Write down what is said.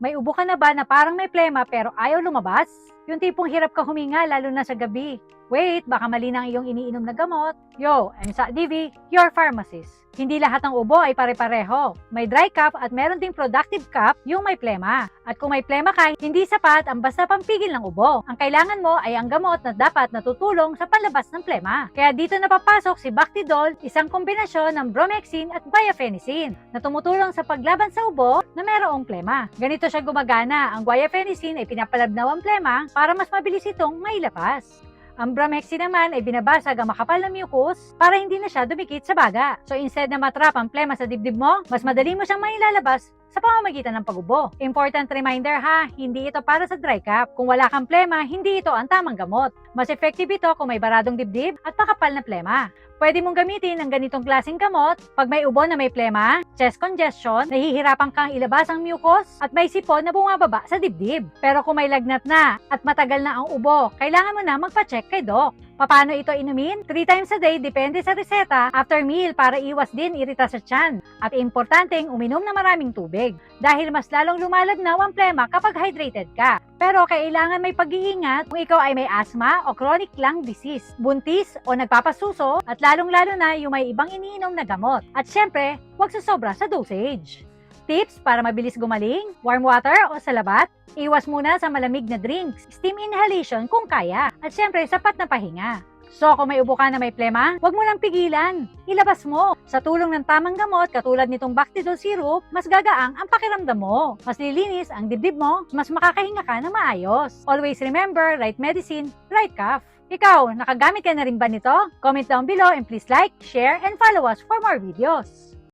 May ubo ka na ba na parang may plema pero ayaw lumabas? Yung tipong hirap ka huminga lalo na sa gabi. Wait, baka mali na ang iyong iniinom na gamot. Yo, I'm Sa Divi, your pharmacist. Hindi lahat ng ubo ay pare-pareho. May dry cough at meron ding productive cough yung may plema. At kung may plema ka, hindi sapat ang basta pampigil ng ubo. Ang kailangan mo ay ang gamot na dapat natutulong sa panlabas ng plema. Kaya dito napapasok si Bactidol, isang kombinasyon ng bromhexin at guaifenesin na tumutulong sa paglaban sa ubo na mayroong plema. Ganito siya gumagana. Ang guaifenesin ay pinapalabnaw ang plema para mas mabilis itong mailabas. Ang bromhexin naman ay binabasag ang makapal na mucus para hindi na siya dumikit sa baga. So instead na matrap ang plema sa dibdib mo, mas madali mo siyang mailalabas sa pamamagitan ng pagubo. Important reminder ha, hindi ito para sa dry cough. Kung wala kang plema, hindi ito ang tamang gamot. Mas effective ito kung may baradong dibdib at makapal na plema. Pwede mong gamitin ang ganitong klaseng gamot pag may ubo na may plema, chest congestion, nahihirapan kang ilabas ang mucus, at may sipon na bumababa sa dibdib. Pero kung may lagnat na at matagal na ang ubo, kailangan mo na magpa-check kay doc. Paano ito inumin? 3 times a day, depende sa reseta, after meal para iwas din irita sa tiyan. At importanteng uminom ng maraming tubig dahil mas lalong lumalagnaw ang plema kapag hydrated ka. Pero kailangan may pag-iingat kung ikaw ay may asthma o chronic lung disease, buntis o nagpapasuso, at lalong-lalo na yung may ibang iniinom na gamot. At syempre, huwag sasobra sa dosage. Tips para mabilis gumaling, warm water o salabat, iwas muna sa malamig na drinks, steam inhalation kung kaya, at syempre sapat na pahinga. So kung may ubo ka na may plema, huwag mo lang pigilan, ilabas mo. Sa tulong ng tamang gamot katulad nitong Bactidol syrup, mas gagaang ang pakiramdam mo, mas lilinis ang dibdib mo, mas makakahinga ka na maayos. Always remember, right medicine, right cough. Ikaw, nakagamit ka na rin ba nito? Comment down below and please like, share, and follow us for more videos.